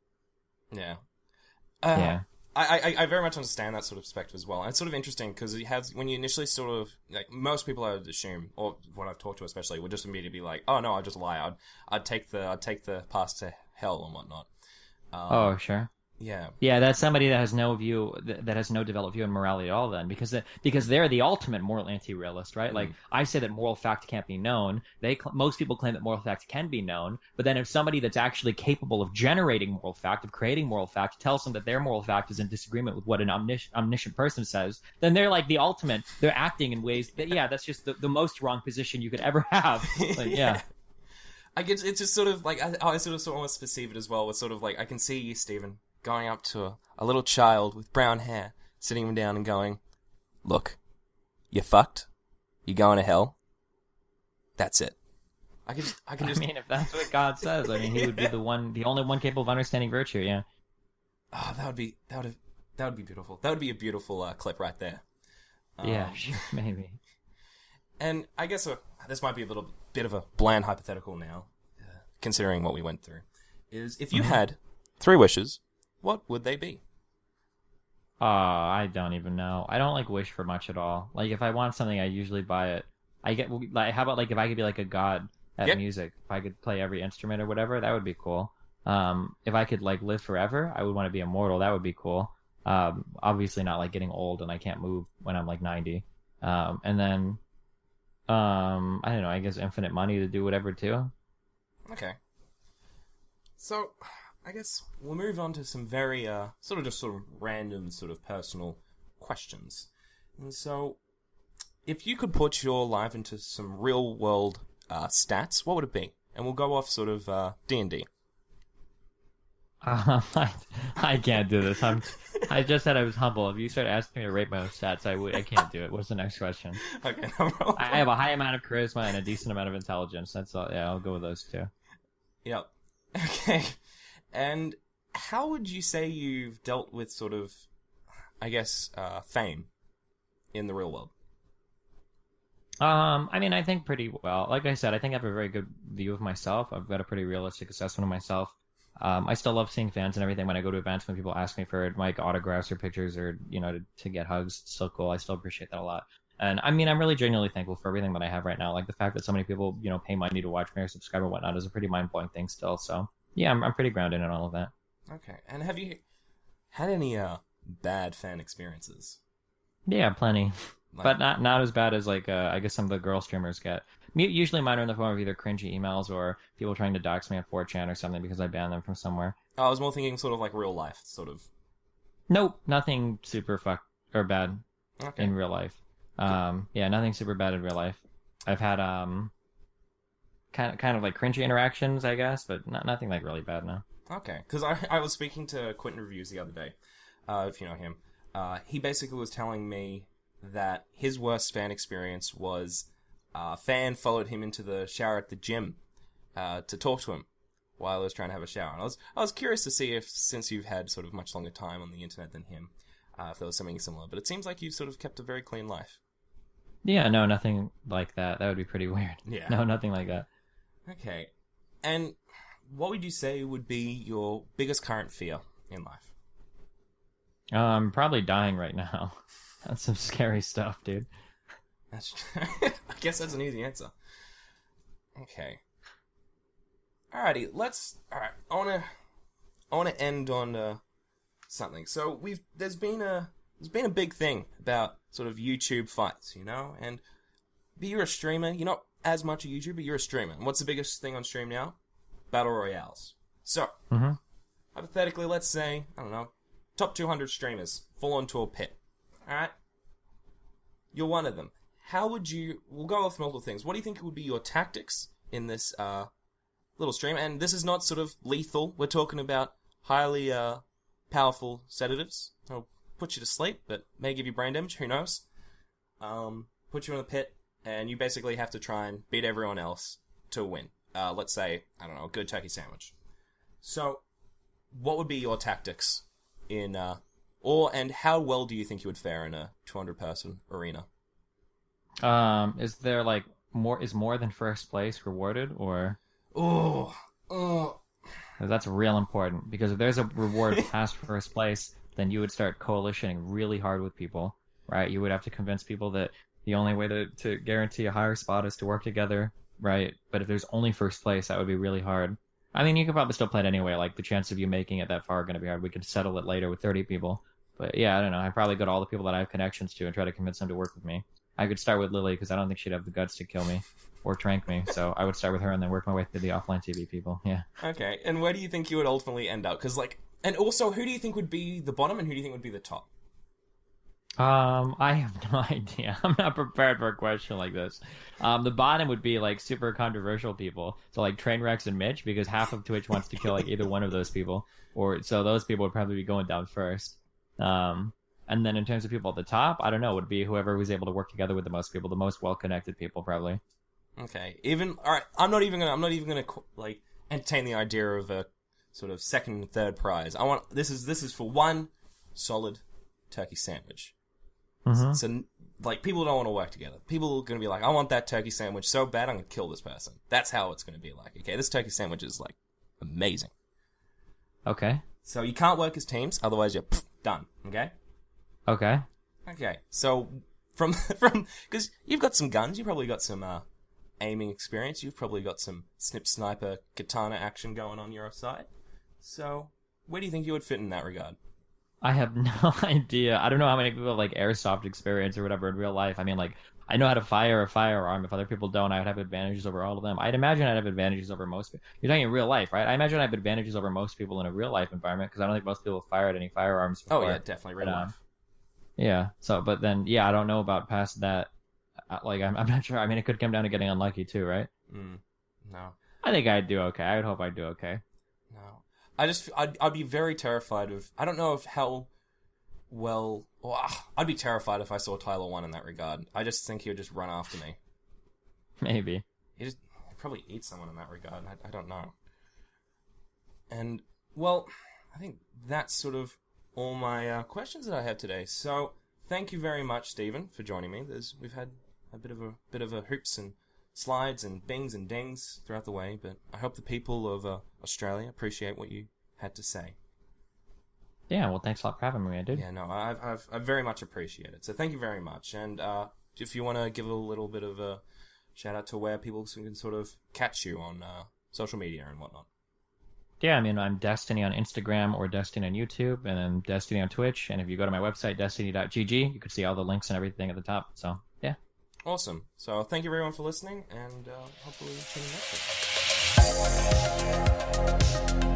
Yeah. Yeah. I very much understand that sort of perspective as well. And it's sort of interesting because when you initially sort of, like, most people I would assume, or what I've talked to especially, would just immediately be like, oh no, I'd just lie. I'd take the path to hell and whatnot. Oh, sure. Yeah. Yeah, that's somebody that has no view, that has no developed view of morality at all then, because they're the ultimate moral anti-realist, right? Like, I say that moral fact can't be known. Most people claim that moral fact can be known, but then if somebody that's actually capable of generating moral fact, of creating moral fact, tells them that their moral fact is in disagreement with what an omniscient person says, then they're like the ultimate. They're acting in ways that, yeah, that's just the most wrong position you could ever have. Like, yeah. I guess it's just sort of like, I sort of almost perceive it as well with sort of like, I can see you, Stephen, going up to a little child with brown hair, sitting him down and going, "Look, you're fucked. You're going to hell. That's it." I mean, if that's what God says, I mean, he would be the only one capable of understanding virtue. Yeah. Oh, that would be beautiful. That would be a beautiful clip right there. Yeah, maybe. And I guess this might be a little bit of a bland hypothetical now. considering what we went through, is if you had 3 wishes, what would they be? I don't even know. I don't like wish for much at all. Like if I want something, I usually buy it. I get like, how about like if I could be like a god at Yep. music, if I could play every instrument or whatever, that would be cool. If I could like live forever, I would want to be immortal. That would be cool. Obviously not like getting old and I can't move when I'm like 90. And then, I don't know. I guess infinite money to do whatever too. Okay. So, I guess we'll move on to some very, sort of random, sort of personal questions. And so, if you could put your life into some real-world stats, what would it be? And we'll go off sort of D&D. I can't do this. I just said I was humble. If you start asking me to rate my own stats, I can't do it. What's the next question? Okay, no problem. I have a high amount of charisma and a decent amount of intelligence. That's all. Yeah, I'll go with those two. Yep. Okay. And how would you say you've dealt with sort of, I guess, fame in the real world? I mean, I think pretty well. Like I said, I think I have a very good view of myself. I've got a pretty realistic assessment of myself. I still love seeing fans and everything when I go to events when people ask me for like autographs or pictures or, you know, to get hugs. It's still cool. I still appreciate that a lot. And I mean, I'm really genuinely thankful for everything that I have right now. Like the fact that so many people, you know, pay money to watch me or subscribe or whatnot is a pretty mind-blowing thing still. So yeah, I'm pretty grounded in all of that. Okay. And have you had any bad fan experiences? Yeah, plenty. Like, But not as bad as like I guess some of the girl streamers get. Usually mine are in the form of either cringy emails or people trying to dox me on 4chan or something because I banned them from somewhere. I was more thinking sort of like real life, sort of. Nope, nothing super or bad Okay. in real life. Yeah, nothing super bad in real life. I've had kind of like cringy interactions, I guess, but nothing like really bad now. Okay. Because I was speaking to Quentin Reviews the other day, if you know him. He basically was telling me that his worst fan experience was a fan followed him into the shower at the gym to talk to him while he was trying to have a shower. And I was curious to see if, since you've had sort of much longer time on the internet than him, if there was something similar. But it seems like you've sort of kept a very clean life. Yeah, no, nothing like that. That would be pretty weird. Yeah. No, nothing like that. Okay. And what would you say would be your biggest current fear in life? I'm probably dying right now. That's some scary stuff, dude. That's I guess that's an easy answer. Okay. Alrighty, alright, I wanna end on something. So there's been a big thing about sort of YouTube fights, you know? And you're a streamer, you're not as much a YouTuber, you're a streamer. And what's the biggest thing on stream now? Battle Royales. So, hypothetically, let's say, I don't know, top 200 streamers fall onto a pit. Alright? You're one of them. We'll go off multiple things. What do you think would be your tactics in this little stream? And this is not sort of lethal. We're talking about highly powerful sedatives. I'll put you to sleep, but may give you brain damage. Who knows? Put you in a pit, and you basically have to try and beat everyone else to win. Let's say, I don't know, a good turkey sandwich. So, what would be your tactics in, and how well do you think you would fare in a 200-person arena? Is there like more than first place rewarded or? Oh. 'Cause that's real important because if there's a reward past first place, then you would start coalitioning really hard with people, right? You would have to convince people that the only way to guarantee a higher spot is to work together, right? But if there's only first place, that would be really hard. I mean, you could probably still play it anyway. Like the chance of you making it that far are going to be hard. We could settle it later with 30 people. But yeah, I don't know. I'd probably go to all the people that I have connections to and try to convince them to work with me. I could start with Lily because I don't think she'd have the guts to kill me or trank me. So I would start with her and then work my way through the offline TV people. Yeah. Okay, and where do you think you would ultimately end up? Because and also, who do you think would be the bottom and who do you think would be the top? I have no idea. I'm not prepared for a question like this. The bottom would be like super controversial people. So like Trainwrecks and Mitch, because half of Twitch wants to kill like either one of those people. So those people would probably be going down first. And then in terms of people at the top, I don't know, would be whoever was able to work together with the most people, the most well-connected people, probably. Okay. Alright, I'm not even gonna like entertain the idea of a sort of second and third prize. This is for one solid turkey sandwich. Mm-hmm. So like, people don't want to work together. People are going to be like, I want that turkey sandwich so bad, I'm going to kill this person. That's how it's going to be like. Okay, this turkey sandwich is, like, amazing. Okay. So you can't work as teams, otherwise you're done. Okay. Okay. Okay. So from because you've got some guns, you've probably got some aiming experience, you've probably got some sniper katana action going on your side. So where do you think you would fit in that regard? I have no idea. I don't know how many people have like airsoft experience or whatever in real life. I mean, like, I know how to fire a firearm. If other people don't, I would have advantages over all of them. I'd imagine I'd have advantages over most people. You're talking in real life, right? I imagine I have advantages over most people in a real life environment because I don't think most people have fired any firearms before. Oh, yeah, definitely real life. Yeah. So, but then, yeah, I don't know about past that. Like, I'm not sure. I mean, it could come down to getting unlucky too, right? No. I think I'd do okay. I would hope I'd do okay. No. I'd be very terrified of, I don't know if how well, I'd be terrified if I saw Tyler 1 in that regard. I just think he would just run after me. Maybe. He'd probably eat someone in that regard. I don't know. And, well, I think that's sort of all my questions that I have today. So, thank you very much, Stephen, for joining me. We've had a bit of a hoops and slides and bings and dings throughout the way, but I hope the people of Australia appreciate what you had to say. Yeah, well, thanks a lot for having me, dude. Yeah, no, I very much appreciate it. So thank you very much. And if you want to give a little bit of a shout out to where people can sort of catch you on social media and whatnot. Yeah, I mean, I'm Destiny on Instagram or Destiny on YouTube, and then Destiny on Twitch. And if you go to my website, destiny.gg, you can see all the links and everything at the top. So, yeah. Awesome. So thank you everyone for listening, and hopefully tune in next week.